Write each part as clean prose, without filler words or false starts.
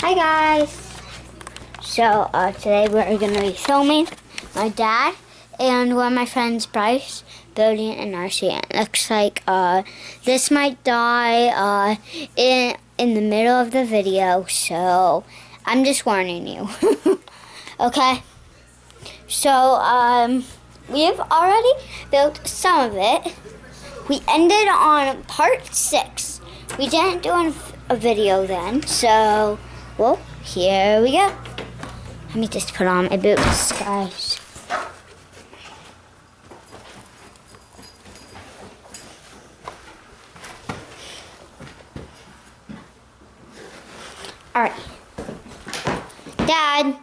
Hi guys! So today we're going to be filming my dad and one of my friends, Bryce, building an RC. And it looks like this might die in the middle of the video, so I'm just warning you. Okay? So we've already built some of it. We ended on part 6. We didn't do a video then, so well, here we go. Let me just put on my boots, guys. Alright. Dad,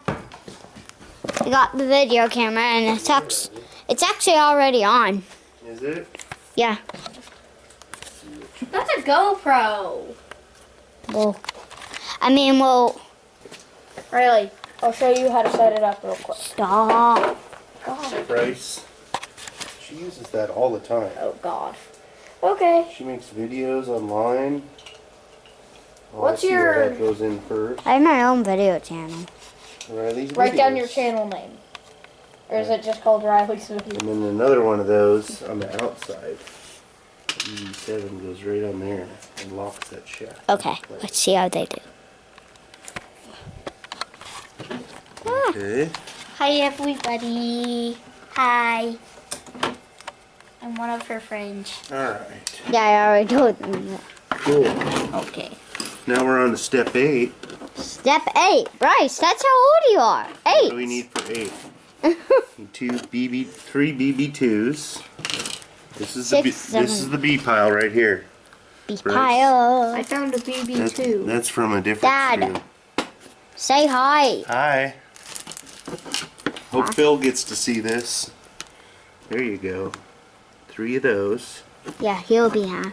I got the video camera and it's actually already on. Is it? Yeah. That's a GoPro. Well, Riley, I'll show you how to set it up real quick. stop. God. Bryce. She uses that all the time. Oh, God. Okay. She makes videos online. Oh, What's I see your- where that goes in first. I have my own video channel. Riley's Write down videos. your channel name. Or is it just called Riley's Video? And then another one of those on the outside. E7 goes right on there and locks that shaft. Okay, let's see how they do. Okay. Hi, everybody. Hi. I'm one of her friends. Alright. Yeah, I already told them that. Cool. Okay. Now we're on to step 8. Step 8. Bryce, that's how old you are. 8. What do we need for 8? Need 3 BB2s. This is the B pile right here. B Bryce. pile. I found a BB2. That's from a different Dad. Say hi. Hi. Hope Phil gets to see this. There you go. 3 of those. Yeah, he'll be happy.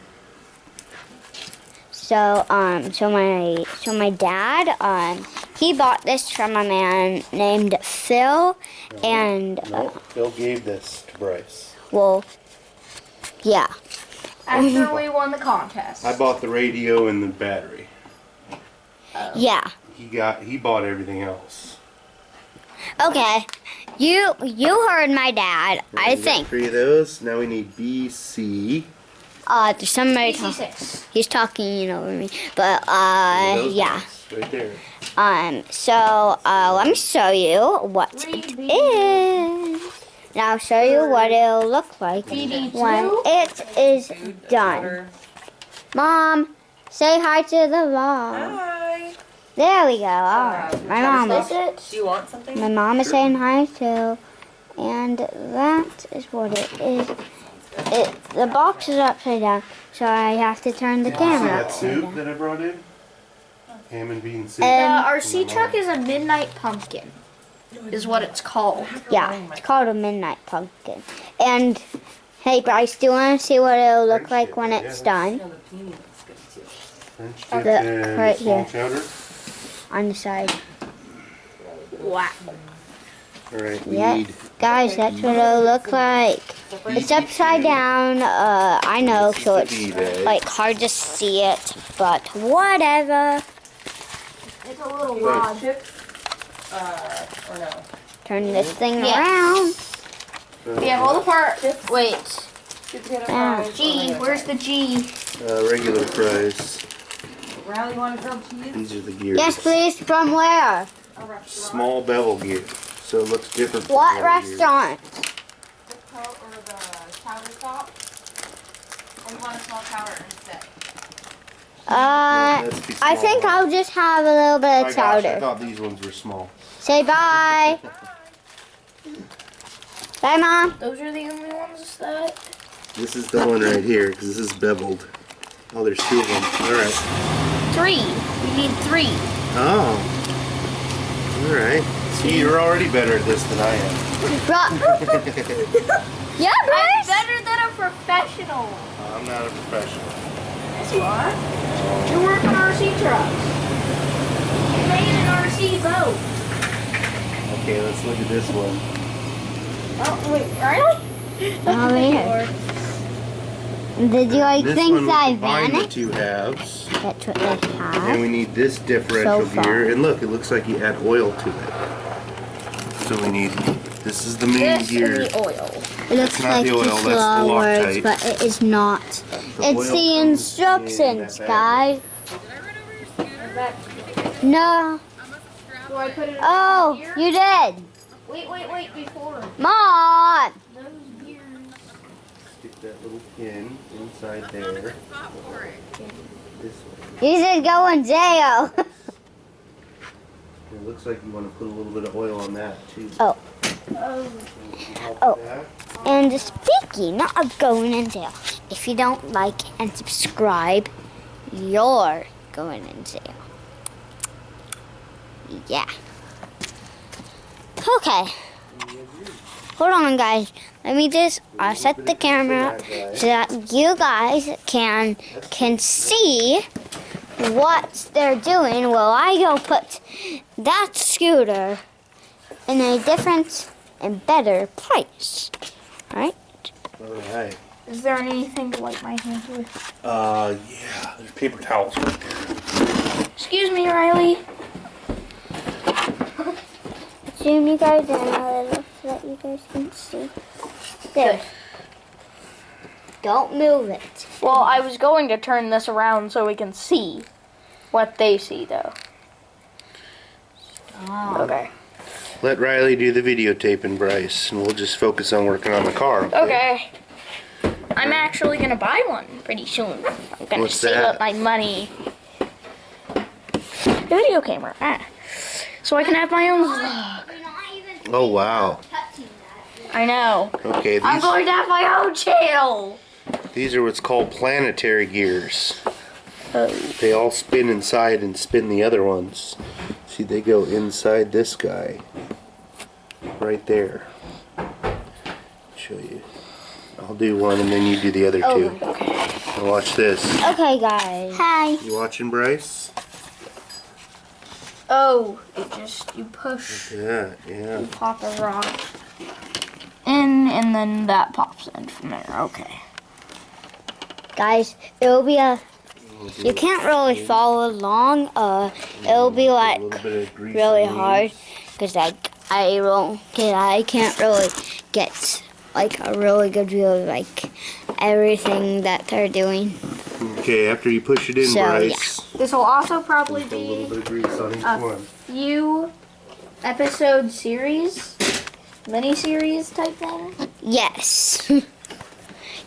So my dad, he bought this from a man named Phil, and No, Phil gave this to Bryce. well, yeah. After we won the contest. I bought the radio and the battery. Yeah. He bought everything else. Okay. You heard my dad, I We got think. 3 of those. Now we need BC. There's somebody BC6. he's talking over me. But Those yeah. ones right there. So let me show you what it is. And I'll show you what it'll look like BB2? when it is done. Mom, say hi to the vlog. Hi. There we go. Alright. My mom is. Do you want something? My mom is saying hi too. And that is what it is. The box is upside down, so I have to turn the See camera that upside soup down. that I brought in? Ham and bean soup. The And RC truck is a midnight pumpkin, is what it's called. yeah, it's called a midnight pumpkin. And hey Bryce, do you want to see what it'll look like when it's done? French dip the- and right small here. chowder. On the side. Wow. Alright, we Yeah, need guys, that's what it'll look like. It's upside down. I know, so This is the it's D-bag. like hard to see it, but whatever. It's a little rod. Or no? Turn this thing Yeah. around. Yeah, hold apart. Wait. Yeah. G, where's the G? regular fries. Riley, want to grilled cheese? These are the gears. Yes, please. From where? A restaurant. Small bevel gear, so it looks different. from What the other gears. restaurant? The coat or the chowder top? Or you want a small chowder instead? that's too I small. think I'll just have a little bit My of gosh, I chowder. thought these ones were small. Say bye. Bye, Mom. Those are the only ones that... This is the one right here, because this is beveled. Oh, there's 2 of them. Alright. 3. We need 3. Oh. Alright. See, you're already better at this than I am. Yeah, I'm Bryce. better than a professional. I'm not a professional. Yes, you are. You work on RC trucks. You made an RC boat. Okay, let's look at this one. Oh, wait, really? Oh, yeah. Did you like This things one will I combine the vanished? 2 halves. That's what they And have. we need this differential So far. gear. And look, it looks like you add oil to it. So we need, this is the main This gear. is the oil. It looks not like the oil, the that's the slow words, Loctite. but it is not. The It's oil the comes in instructions, that guys. No. Do I put it Oh, in here? you did. Wait, before. Mom. Those gears. Stick that little pin inside there. This way. You should go in jail. It looks like you want to put a little bit of oil on that too. Oh. Help Oh. with that. And speaking of going in jail, if you don't like and subscribe, you're going in jail. Yeah. Okay. Hold on, guys. Let me just set the camera up so that you guys can see what they're doing while I go put that scooter in a different and better place. Alright? Alright. Is there anything to wipe my hands with? Yeah, there's paper towels right there. Excuse me, Riley. Zoom you guys in a little so that you guys can see. There. Don't move it. Well, I was going to turn this around so we can see what they see, though. Oh. Okay. Let Riley do the videotaping, Bryce, and we'll just focus on working on the car. Okay. I'm actually gonna buy one pretty soon. I'm gonna What's save that? up my money. The video camera. So I can have my own vlog. Oh, wow. I know. Okay, I'm going to have my own channel. these are what's called planetary gears. Oh. They all spin inside and spin the other ones. See, they go inside this guy. Right there. Show you. I'll do one and then you do the other two. Now watch this. Okay, guys. Hi. You watching, Bryce? Oh, you push, Yeah, yeah. you pop a rock in, and then that pops in from there. Okay. Guys, it'll be you can't really follow along. It'll be like A little bit of grease really on these. hard because I can't really get like a really good view of like everything that they're doing. Okay, after you push it in, So, Bryce, This will also probably put a little be bit of grease on each a one. few episode series, mini-series type thing. Yes.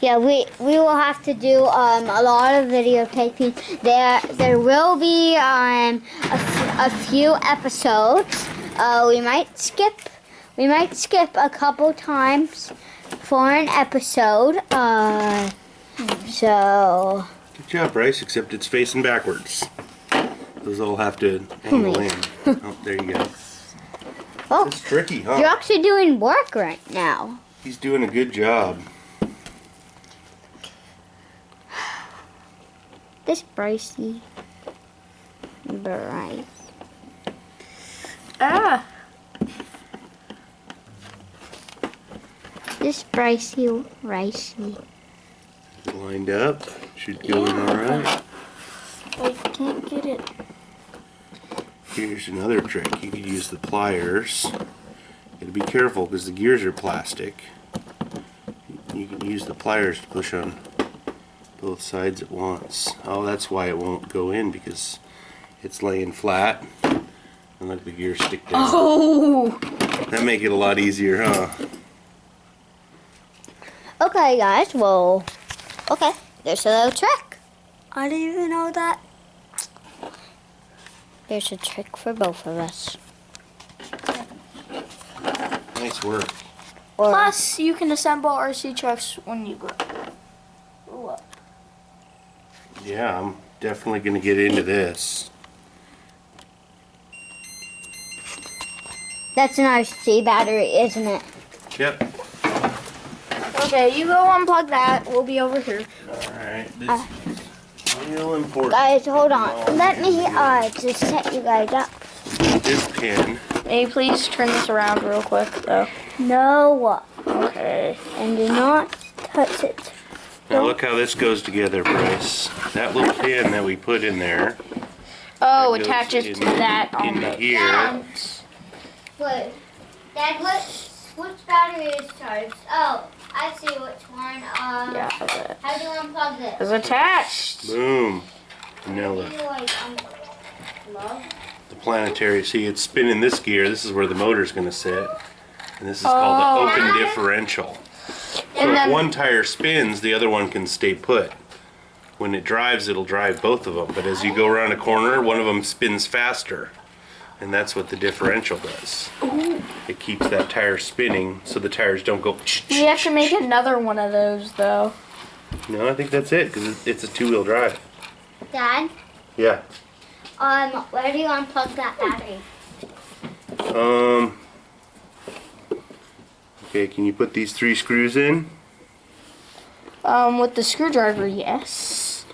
Yeah, we will have to do a lot of videotaping. There will be a few episodes. We might skip a couple times for an episode. So Good job, Bryce, except it's facing backwards. Those all have to angle in. Oh, there you go. oh, It's tricky, huh? you're actually doing work right now. He's doing a good job. This Brycey. Bryce. Ah. This Brycey Ricey. Lined up. Should go in alright. I can't get it. Here's another trick. You could use the pliers. You gotta be careful because the gears are plastic. You can use the pliers to push on both sides at once. Oh, that's why it won't go in, because it's laying flat. And look, the gears stick down. Oh. That make it a lot easier, huh? Okay, guys, well, okay, there's a little trick. I didn't even know that. There's a trick for both of us. Nice work. Or, Plus, you can assemble RC trucks when you grow up. Yeah, I'm definitely gonna get into this. that's an RC battery, isn't it? Yep. Okay, you go unplug that. We'll be over here. Alright, this is real important. Guys, hold on. Let me just set you guys up. This pin. May you please turn this around real quick, though? No, Okay. and do not touch it. Now look how this goes together, Bryce. That little pin that we put in there. Oh, that goes attaches to that on in the here. front. Wait, Dad, which battery is charged? Oh, I see which one. Yeah, How do you unplug this? it's attached. Boom. And now look, Do you, like, unplug? the planetary. See, it's spinning this gear. This is where the motor's going to sit. And this is called the open differential. So And if then- one tire spins, the other one can stay put. When it drives, it'll drive both of them. But as you go around a corner, one of them spins faster. And that's what the differential does. It keeps that tire spinning so the tires don't go. We have to make another one of those, though. No, I think that's it because it's a two-wheel drive. Dad, Yeah. where do you unplug that battery? Okay, can you put these 3 screws in? With the screwdriver, yes.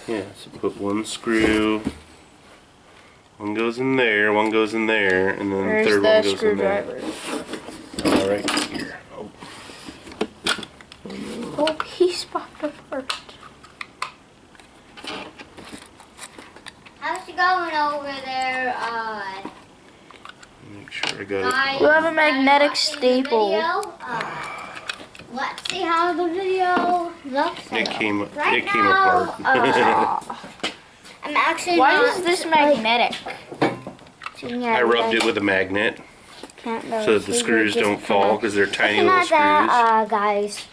Yeah, so put 1 screw. One goes in there, one goes in there, and then There's the third the one goes in there. screwdriver. All right, here. Oh. Oh, he's popped apart. How's it going over there, Make sure I got guys? We have a magnetic watching the staple. video? Let's see how the video looks. it. It came Right apart. now, I'm actually Why not, is this magnetic? Junior, I rubbed it with a magnet can't really so that the see, screws we're just don't fall kinda because they're tiny looking little at screws. that, guys,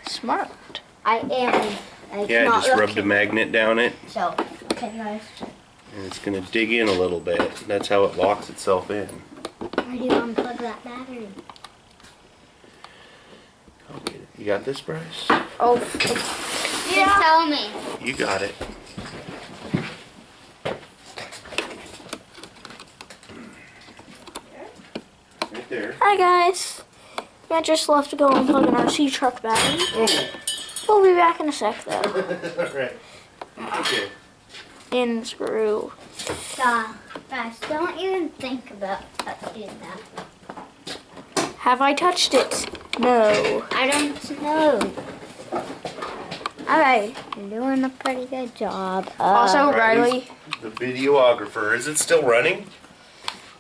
Smart. I am like, Yeah, not just rubbed a looking. magnet down it, So, okay, guys, and it's gonna dig in a little bit. That's how it locks itself in. where do you unplug that battery? I'll get it. You got this, Bryce? Oh, Just tell me. You got it. Right there. hi guys. I just left to go unplug an RC truck battery. We'll be back in a sec though. Alright. Okay. In screw. Guys, don't even think about touching that. Have I touched it? No. I don't know. Alright. You're doing a pretty good job. Also, Riley's Riley. the videographer. Is it still running?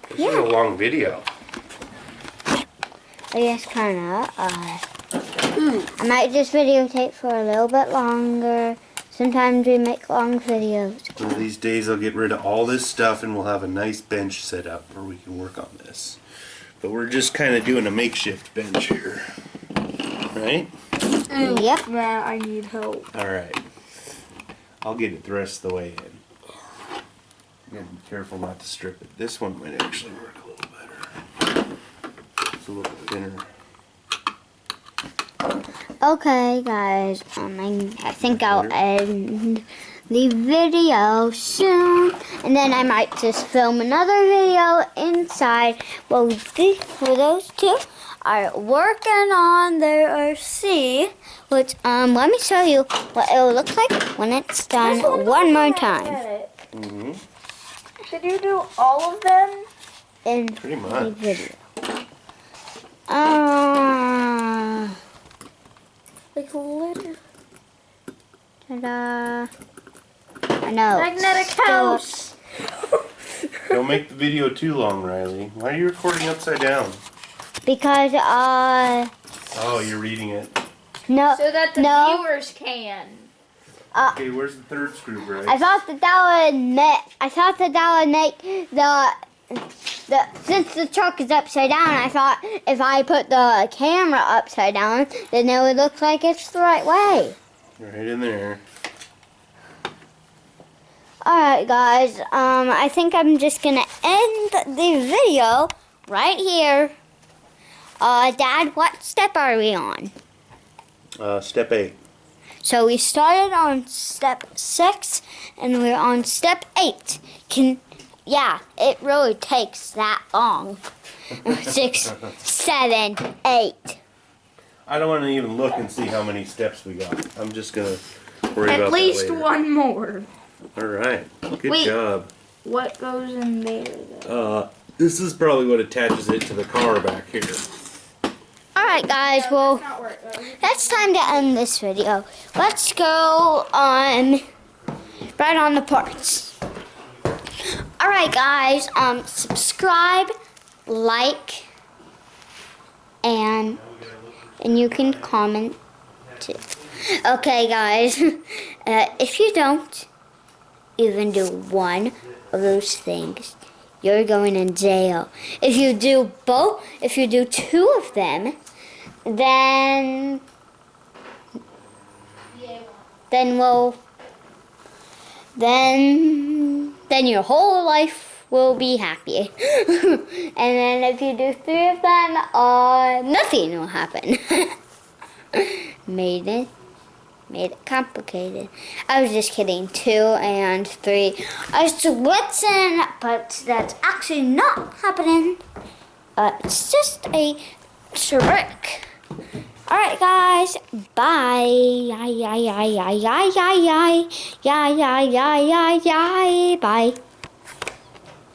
This is a long video. I guess kinda. I might just videotape for a little bit longer. Sometimes we make long videos. One of these days I'll get rid of all this stuff and we'll have a nice bench set up where we can work on this. But we're just kind of doing a makeshift bench here. Right? Yep. Yeah, I need help. Alright. I'll get it the rest of the way in. You gotta be careful not to strip it. This one might actually work a little better. It's a little thinner. Okay, guys. I think I'll end the video soon, and then I might just film another video inside. Well, those two are working on their RC, which let me show you what it will look like when it's done one more time. Mm-hmm. Did you do all of them? In Pretty the much. video. Like literally. Ta-da. I know. Magnetic Still- house. Don't make the video too long, Riley. Why are you recording upside down? Because Oh, you're reading it. no. So that the No. viewers can. Okay, where's the third screw, Bryce? I thought that would make the since the truck is upside down, I thought if I put the camera upside down, then it would look like it's the right way. Right in there. Alright guys, I think I'm just gonna end the video right here. Dad, what step are we on? Step 8. So we started on step 6 and we're on step 8. Yeah, it really takes that long. 6, 7, 8. I don't want to even look and see how many steps we got. I'm just going to worry about At least that later. one more. Alright, good Wait. job. What goes in there? Though? This is probably what attaches it to the car back here. Alright. Alright guys, well, That's not work. it's time to end this video. Let's go on right on the parts. Alright guys, subscribe, like, and you can comment too. Okay guys, if you don't even do one of those things, you're going in jail. If you do both, if you do two of them, then your whole life will be happy. And then if you do three of them, nothing will happen. Made it complicated. I was just kidding. 2 and 3 are splitting, but that's actually not happening. It's just a trick. Alright guys, bye. Bye.